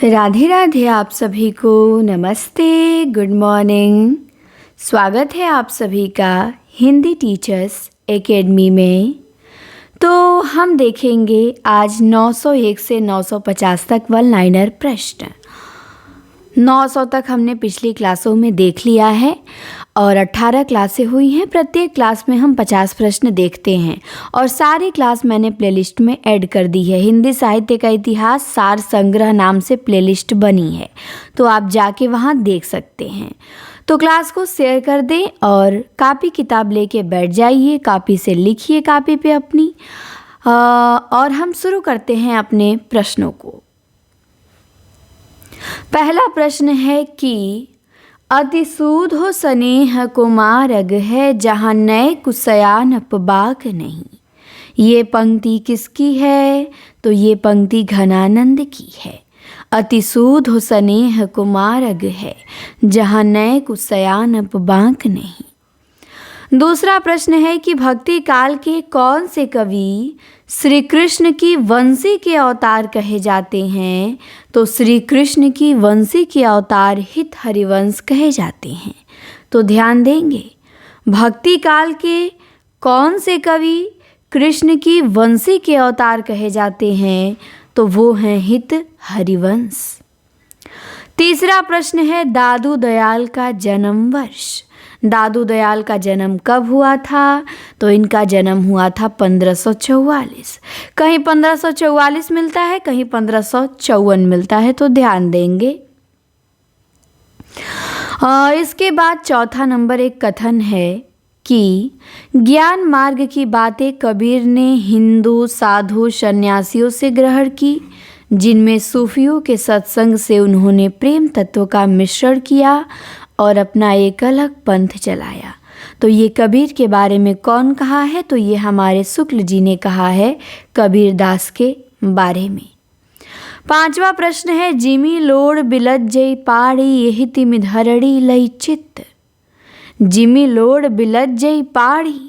राधे राधे आप सभी को नमस्ते, गुड मॉर्निंग। स्वागत है आप सभी का हिंदी टीचर्स एकेडमी में। तो हम देखेंगे आज 901 से 950 तक वन लाइनर प्रश्न। 900 तक हमने पिछली क्लासों में देख लिया है और 18 क्लासें हुई हैं। प्रत्येक क्लास में हम 50 प्रश्न देखते हैं और सारी क्लास मैंने प्लेलिस्ट में ऐड कर दी है। हिंदी साहित्य का इतिहास सार संग्रह नाम से प्लेलिस्ट बनी है, तो आप जाके वहाँ देख सकते हैं। तो क्लास को शेयर कर दें और कापी किताब लेके बैठ जाइए, कापी से लिखिए कापी पे अपनी। और हम शुरू करते हैं अपने प्रश्नों को। पहला प्रश्न है कि अति सूद हो स्नेह कुमारग है, जहाँ नए कुसयान अपबाक नहीं। ये पंक्ति किसकी है? तो ये पंक्ति घनानंद की है। अति सूद हो स्नेह कुमारग है, जहाँ नए कुसयान अपबाक नहीं। दूसरा प्रश्न है कि भक्ति काल के कौन से कवि श्री कृष्ण की वंशी के अवतार कहे जाते हैं? तो श्री कृष्ण की वंशी के अवतार हित हरिवंश कहे जाते हैं। तो ध्यान देंगे, भक्ति काल के कौन से कवि कृष्ण की वंशी के अवतार कहे जाते हैं? तो वो हैं हित हरिवंश। तीसरा प्रश्न है दादू दयाल का जन्म वर्ष। दादू दयाल का जन्म कब हुआ था? तो इनका जन्म हुआ था 1544। कहीं 1544 मिलता है, कहीं 1554 मिलता है, तो ध्यान देंगे। इसके बाद चौथा नंबर एक कथन है कि ज्ञान मार्ग की बातें कबीर ने हिंदू साधु सन्यासियों से ग्रहण की, जिनमें सूफियों के सत्संग से उन्होंने प्रेम तत्व का मिश्रण किया और अपना एक अलग पंथ चलाया। तो ये कबीर के बारे में कौन कहा है? तो ये हमारे शुक्ल जी ने कहा है कबीर दास के बारे में। पांचवा प्रश्न है जिमी लोड़ बिलज जई पाड़ी यही तिमि धरड़ी लई चित्त। जिमी लोड़ बिलज जई पाड़ी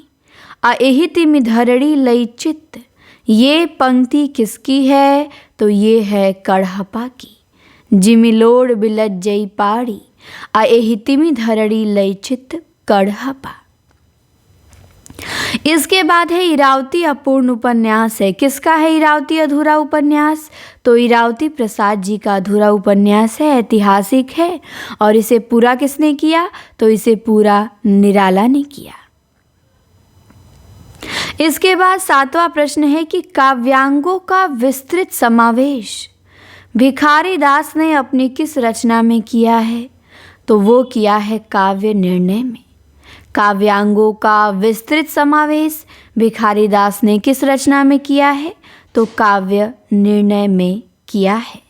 यही तिमि धरड़ी लई चित्त। ये पंक्ति किसकी है? तो ये है कढ़पा की। जिमी लोड़ बिलज जई पाड़ी एहि तिमि धरड़ी लई चित्त कढ़पा। इसके बाद है इरावती अपूर्ण उपन्यास है। किसका है इरावती अधूरा उपन्यास? तो इरावती प्रसाद जी का अधूरा उपन्यास है, ऐतिहासिक है। और इसे पूरा किसने किया? तो इसे पूरा निराला ने किया। इसके बाद सातवां प्रश्न है कि काव्यांगों का विस्तृत समावेश भिखारी दास ने अपनी किस रचना में किया है? तो वो किया है काव्य निर्णय में। काव्यांगों का विस्तृत समावेश भिखारी दास ने किस रचना में किया है? तो काव्य निर्णय में किया है।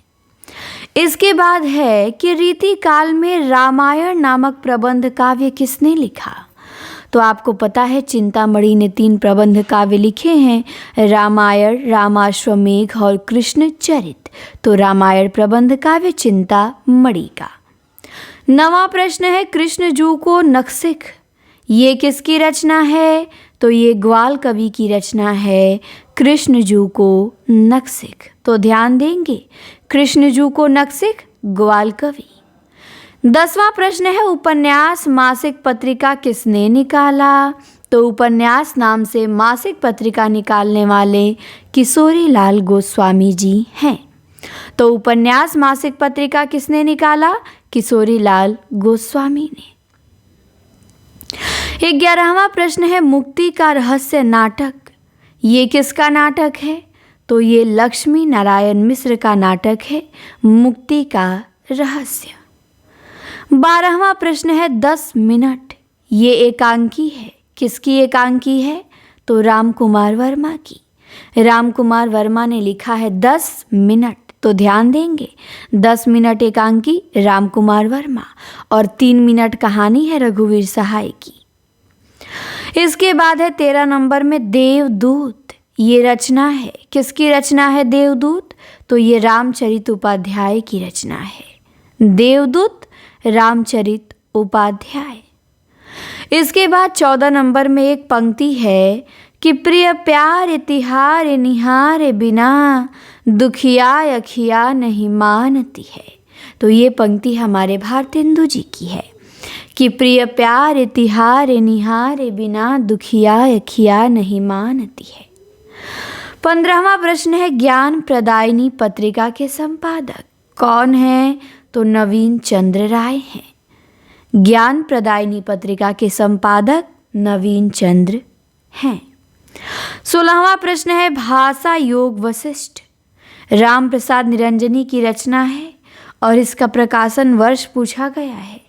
इसके बाद है कि रीति काल में रामायण नामक प्रबंध काव्य किसने लिखा? तो आपको पता है चिंतामणि ने 3 प्रबंध काव्य लिखे हैं, रामायण, रामाश्वमेघ और कृष्ण चरित। तो रामायण प्रबंध काव्य चिंतामणि का। 9वां प्रश्न है कृष्णजू को नखशिख, ये किसकी रचना है? तो ये ग्वाल कवि की रचना है, कृष्णजू को नखशिख। तो ध्यान देंगे, कृष्णजू को नखशिख ग्वाल कवि। 10वां प्रश्न है उपन्यास मासिक पत्रिका किसने निकाला? तो उपन्यास नाम से मासिक पत्रिका निकालने वाले किशोरी लाल गोस्वामी जी हैं। तो उपन्यास मासिक पत्रिका किसने निकाला? किशोरी लाल गोस्वामी ने। 11वां प्रश्न है मुक्ति का रहस्य नाटक, ये किसका नाटक है? तो ये लक्ष्मी नारायण मिश्र का नाटक है, मुक्ति का रहस्य। 12वां प्रश्न है 10 मिनट, ये एकांकी है, किसकी एकांकी है? तो राम कुमार वर्मा की। राम कुमार वर्मा ने लिखा है 10 मिनट। तो ध्यान देंगे, 10 मिनट एकांकी राम कुमार वर्मा और 3 मिनट कहानी है रघुवीर सहाय की। इसके बाद है 13 नंबर में देवदूत, ये रचना है, किसकी रचना है देवदूत? तो ये रामचरित उपाध्याय की रचना है, देवदूत रामचरित उपाध्याय। इसके बाद 14 नंबर में एक पंक्ति है कि प्रिय प्यार तिहार निहार बिना दुखिया अखिया नहीं मानती है। तो ये पंक्ति हमारे भारतेंदु जी की है कि प्रिय प्यार तिहार निहार बिना दुखिया अखिया नहीं मानती है। 15वां प्रश्न है ज्ञान प्रदायिनी पत्रिका के संपादक कौन है? तो नवीन चंद्र राय हैं। ज्ञान प्रदायिनी पत्रिका के संपादक नवीन चंद्र हैं। 16वां प्रश्न है भाषा योग वशिष्ठ राम प्रसाद निरंजनी की रचना है और इसका प्रकाशन वर्ष पूछा गया है।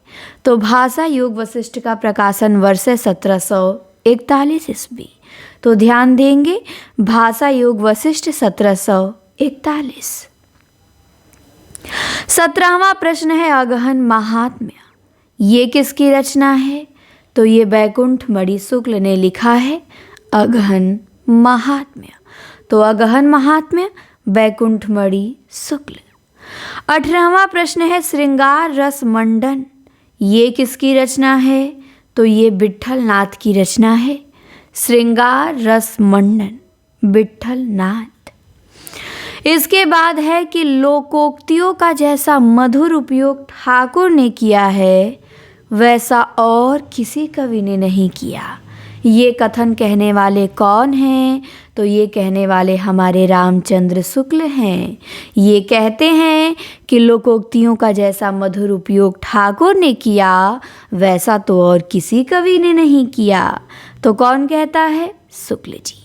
तो भाषा योग वशिष्ठ का प्रकाशन वर्ष है 1741 ईस्वी। तो ध्यान देंगे भाषा योग वशिष्ठ 1741। 17वां प्रश्न है अगहन महात्म्य ये किसकी रचना है? तो ये बैकुंठ मणि शुक्ल ने लिखा है अगहन महात्म्य। तो अगहन महात्म्य बैकुंठ मणि शुक्ल। 18वां प्रश्न है श्रृंगार रस मंडन ये किसकी रचना है? तो ये विट्ठल नाथ की रचना है। श्रृंगार रस मंडन विट्ठल नाथ। इसके बाद है कि लोकोक्तियों का जैसा मधुर उपयोग ठाकुर ने किया है वैसा और किसी कवि ने नहीं किया। ये कथन कहने वाले कौन हैं? तो ये कहने वाले हमारे रामचंद्र शुक्ल हैं। ये कहते हैं कि लोकोक्तियों का जैसा मधुर उपयोग ठाकुर ने किया वैसा तो और किसी कवि ने नहीं किया। तो कौन कहता है? शुक्ल जी।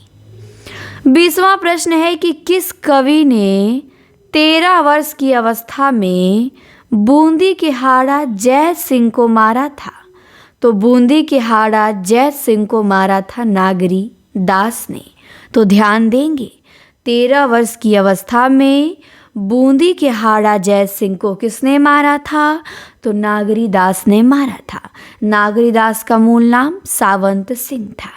20वां प्रश्न है कि किस कवि ने 13 वर्ष की अवस्था में बूंदी के हाड़ा जय सिंह को मारा था? तो बूंदी के हाड़ा जय सिंह को मारा था नागरी दास ने। तो ध्यान देंगे 13 वर्ष की अवस्था में बूंदी के हाड़ा जय सिंह को किसने मारा था? तो नागरी दास ने मारा था। नागरी दास का मूल नाम सावंत सिंह था।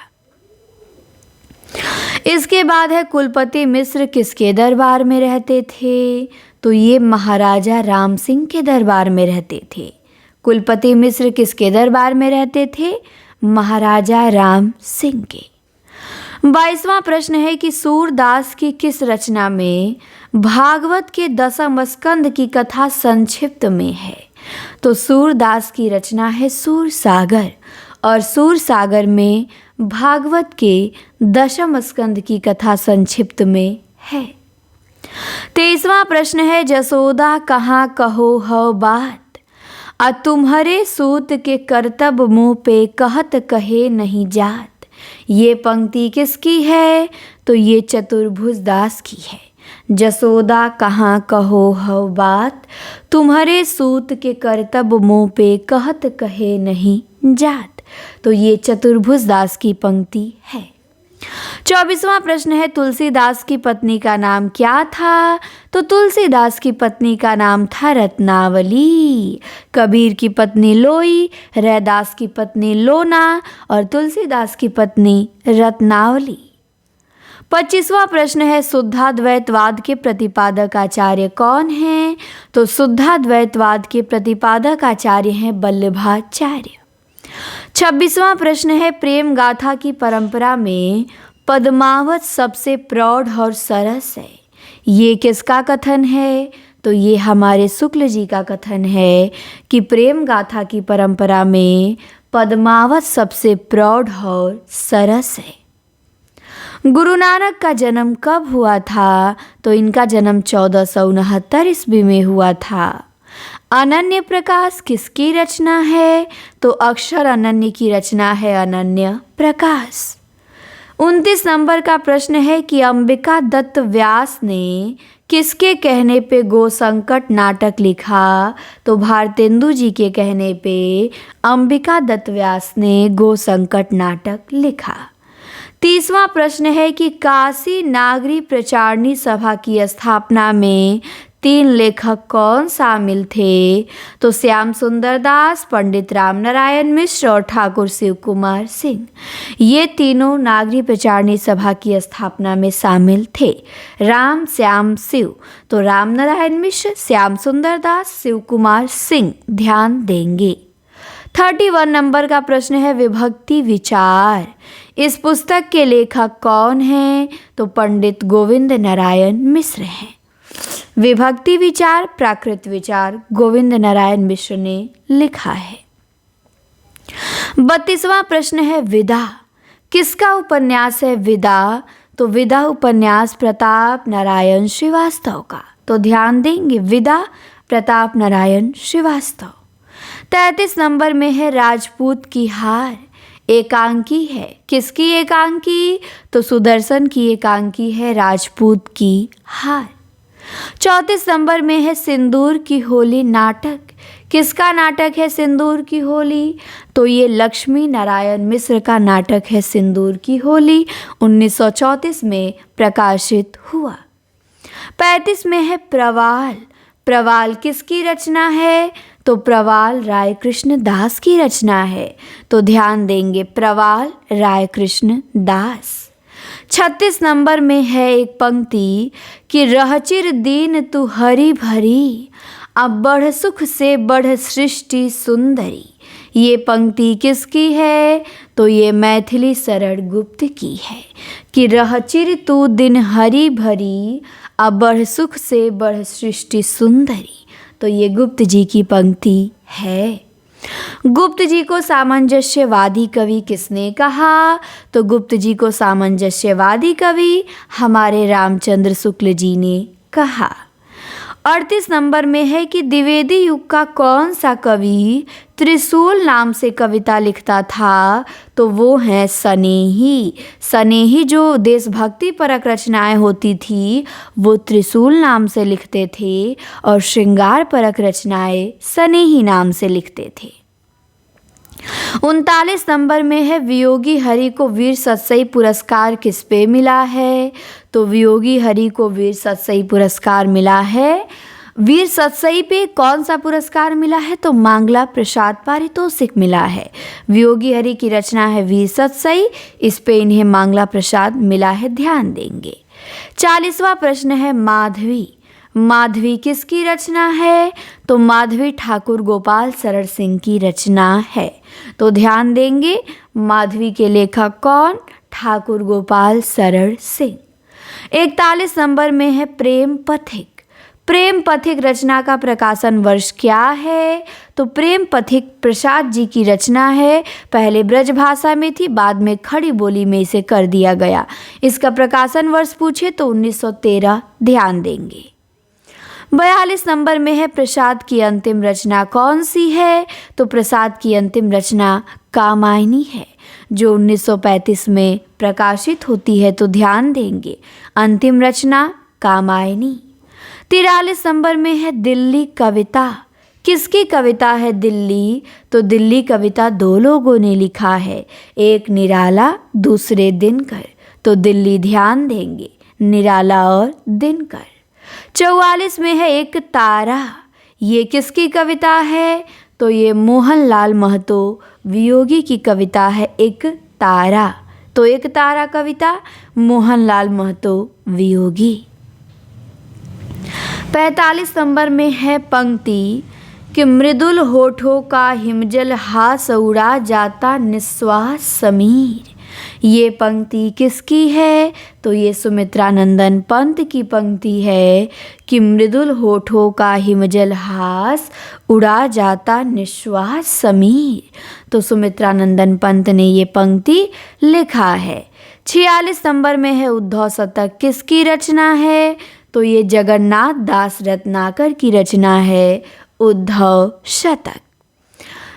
इसके बाद है कुलपति मिश्र किसके दरबार में रहते थे? तो ये महाराजा राम सिंह के दरबार में रहते थे। कुलपति मिश्र किसके दरबार में रहते थे? महाराजा राम सिंह के। 22वां प्रश्न है कि सूरदास की किस रचना में भागवत के 10वें स्कंद की कथा संक्षिप्त में है? तो सूरदास की रचना है सूरसागर और सूरसागर में भागवत के 10वें स्कंद की कथा संक्षिप्त में है। 23वां प्रश्न है जसोदा कहाँ कहो हौ बात तुम्हारे सूत के करतब मुँह पे कहत कहे नहीं जात। ये पंक्ति किसकी है? तो ये चतुर्भुज दास की है। जसोदा कहाँ कहो हौ बात तुम्हारे सूत के करतब मुँह पे कहत कहे नहीं जात। तो ये चतुर्भुज दास की पंक्ति है। 24वां प्रश्न है तुलसीदास की पत्नी का नाम क्या था? तो तुलसीदास की पत्नी का नाम था रत्नावली। कबीर की पत्नी लोई, रैदास की पत्नी लोना और तुलसीदास की पत्नी रत्नावली। 25वां प्रश्न है शुद्धाद्वैतवाद के प्रतिपादक आचार्य कौन हैं? तो शुद्धाद्वैतवाद के प्रतिपादक आचार्य हैं वल्लभाचार्य। 26वां प्रश्न है प्रेम गाथा की परंपरा में पद्मावत सबसे प्रौढ़ और सरस है। ये किसका कथन है? तो ये हमारे शुक्ल जी का कथन है कि प्रेम गाथा की परंपरा में पद्मावत सबसे प्रौढ़ और सरस है। गुरु नानक का जन्म कब हुआ था? तो इनका जन्म 1469 ईस्वी में हुआ था। अनन्य प्रकाश किसकी रचना है? तो अक्षर अनन्य की रचना है अनन्य प्रकाश। 29 नंबर का प्रश्न है कि अंबिका दत्त व्यास ने किसके कहने पे गो संकट नाटक लिखा? तो भारतेंदु जी के कहने पे अंबिका दत्त व्यास ने गो संकट नाटक लिखा। 30वां प्रश्न है कि काशी नागरी प्रचारणी सभा की स्थापना में 3 लेखक कौन शामिल थे? तो श्याम सुंदर दास, पंडित राम नारायण मिश्र और ठाकुर शिव कुमार सिंह। ये तीनों नागरी प्रचारणी सभा की स्थापना में शामिल थे। राम श्याम शिव। तो राम नारायण मिश्र, श्याम सुंदर दास, शिव कुमार सिंह। ध्यान देंगे। 31 नंबर का प्रश्न है विभक्ति विचार इस पुस्तक के लेखक कौन हैं? तो पंडित गोविंद नारायण मिश्र हैं। विभक्ति विचार, प्राकृत विचार गोविंद नारायण मिश्र ने लिखा है। 32वां प्रश्न है विदा। किसका उपन्यास है विदा? तो विदा उपन्यास प्रताप नारायण श्रीवास्तव का। तो ध्यान देंगे, विदा प्रताप नारायण श्रीवास्तव। 33 नंबर में है राजपूत की हार। एकांकी है। किसकी एकांकी? तो सुदर्शन की एकांकी है राजपूत की हार। 34 नंबर में है सिंदूर की होली नाटक। किसका नाटक है सिंदूर की होली? तो ये लक्ष्मी नारायण मिश्र का नाटक है सिंदूर की होली, 1934 में प्रकाशित हुआ। 35 में है प्रवाल। प्रवाल किसकी रचना है? तो प्रवाल राय कृष्ण दास की रचना है। तो ध्यान देंगे, प्रवाल राय कृष्ण दास। 36 नंबर में है एक पंक्ति कि रहचिर दीन तू हरी भरी, अब बढ़ सुख से बढ़ सृष्टि सुंदरी। ये पंक्ति किसकी है? तो ये मैथिली शरण गुप्त की है कि रहचिर तू दिन हरी भरी, अब बढ़ सुख से बढ़ सृष्टि सुंदरी। तो ये गुप्त जी की पंक्ति है। गुप्त जी को सामंजस्यवादी कवि किसने कहा? तो गुप्त जी को सामंजस्यवादी कवि हमारे रामचंद्र शुक्ल जी ने कहा। 38 नंबर में है कि द्विवेदी युग का कौन सा कवि त्रिशूल नाम से कविता लिखता था? तो वो है सनेही। सनेही जो देशभक्ति परक रचनाएं होती थी वो त्रिशूल नाम से लिखते थे और श्रृंगार परक रचनाएं सनेही नाम से लिखते थे। 39 नंबर में है वियोगी हरि को वीर सतसई पुरस्कार किस पे मिला है? तो वियोगी हरि को वीर सतसई पुरस्कार मिला है। वीर सतसई पे कौन सा पुरस्कार मिला है? तो मांगला प्रसाद पारितोषिक मिला है। वियोगी हरि की रचना है वीर सतसई, इस पे इन्हें मांगला प्रसाद मिला है, ध्यान देंगे। 40वां प्रश्न है माधवी। माधवी किसकी रचना है? तो माधवी ठाकुर गोपाल शरण सिंह की रचना है। तो ध्यान देंगे, माधवी के लेखक कौन? ठाकुर गोपाल शरण सिंह। 41 नंबर में है प्रेम पथिक। प्रेम पथिक रचना का प्रकाशन वर्ष क्या है? तो प्रेम पथिक प्रसाद जी की रचना है। पहले ब्रज भाषा में थी, बाद में खड़ी बोली में इसे कर दिया गया। इसका प्रकाशन वर्ष पूछे तो 1913, ध्यान देंगे। 42 नंबर में है प्रसाद की अंतिम रचना कौन सी है? तो प्रसाद की अंतिम रचना कामायनी है, जो 1935 में प्रकाशित होती है। तो ध्यान देंगे, अंतिम रचना कामायनी। 43 नंबर में है दिल्ली कविता। किसकी कविता है दिल्ली? तो दिल्ली कविता दो लोगों ने लिखा है, एक निराला, दूसरे दिनकर। तो दिल्ली ध्यान देंगे, निराला और दिनकर। 44 में है एक तारा। ये किसकी कविता है? तो ये मोहनलाल महतो वियोगी की कविता है एक तारा। तो एक तारा कविता मोहनलाल महतो वियोगी। 45 नंबर में है पंक्ति कि मृदुल होठों का हिमजल हास उड़ा जाता निस्वास समीर। ये पंक्ति किसकी है? तो ये सुमित्रानंदन पंत की पंक्ति है कि मृदुल होठों का हिमजल हास उड़ा जाता निश्वास समीर। तो सुमित्रानंदन पंत ने ये पंक्ति लिखा है। 46 नंबर में है उद्धव शतक। किसकी रचना है? तो ये जगन्नाथ दास रत्नाकर की रचना है उद्धव शतक।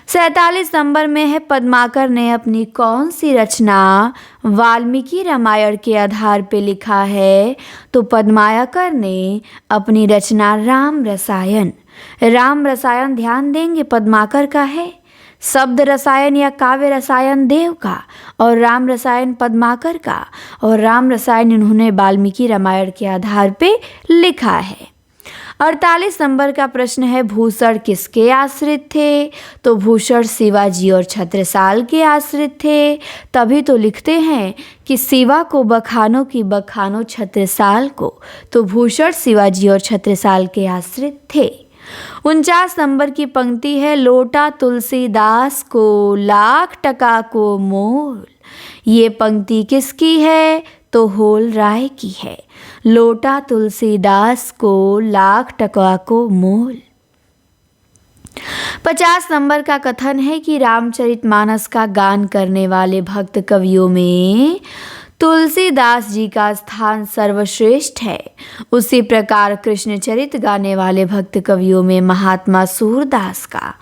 47 नंबर में है पद्माकर ने अपनी कौन सी रचना वाल्मीकि रामायण के आधार पे लिखा है? तो पद्माकर ने अपनी रचना राम रसायन। राम रसायन ध्यान देंगे पद्माकर का है, शब्द रसायन या काव्य रसायन देव का और राम रसायन पद्माकर का। और राम रसायन इन्होंने वाल्मीकि रामायण के आधार पे लिखा है। 48 नंबर का प्रश्न है भूषण किसके आश्रित थे? तो भूषण शिवाजी और छत्रसाल के आश्रित थे। तभी तो लिखते हैं कि शिवा को बखानो की बखानो छत्रसाल को। तो भूषण शिवाजी और छत्रसाल के आश्रित थे। 49 नंबर की पंक्ति है लोटा तुलसीदास को लाख टका को मोल। ये पंक्ति किसकी है? तो होल राय की है। लोटा तुलसीदास को, लाख टका को मोल। 50 नंबर का कथन है कि रामचरितमानस का गान करने वाले भक्त कवियों में तुलसीदास जी का स्थान सर्वश्रेष्ठ है। उसी प्रकार कृष्णचरित गाने वाले भक्त कवियों में महात्मा सूरदास का।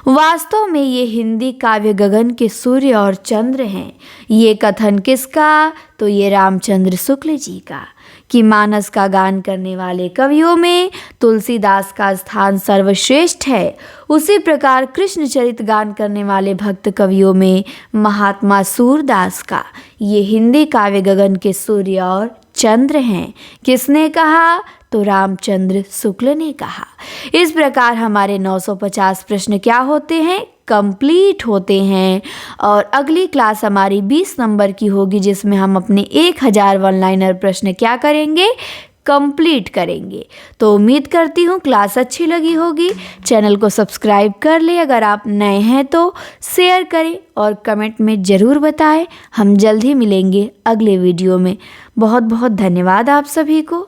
वास्तव में ये हिंदी काव्य गगन के सूर्य और चंद्र हैं। ये कथन किसका? तो ये रामचंद्र शुक्ल जी का, कि मानस का गान करने वाले कवियों में तुलसीदास का स्थान सर्वश्रेष्ठ है। उसी प्रकार कृष्णचरित गान करने वाले भक्त कवियों में महात्मा सूरदास का। ये हिंदी काव्य गगन के सूर्य और चंद्र हैं। किसने कहा? तो रामचंद्र शुक्ल ने कहा। इस प्रकार हमारे 950 प्रश्न क्या होते हैं? कंप्लीट होते हैं। और अगली क्लास हमारी 20 नंबर की होगी, जिसमें हम अपने 1000 वन लाइनर प्रश्न क्या करेंगे? कंप्लीट करेंगे। तो उम्मीद करती हूँ क्लास अच्छी लगी होगी। चैनल को सब्सक्राइब कर ले, अगर आप नए हैं तो शेयर करें और कमेंट में ज़रूर बताएं। हम जल्द ही मिलेंगे अगले वीडियो में। बहुत बहुत धन्यवाद आप सभी को।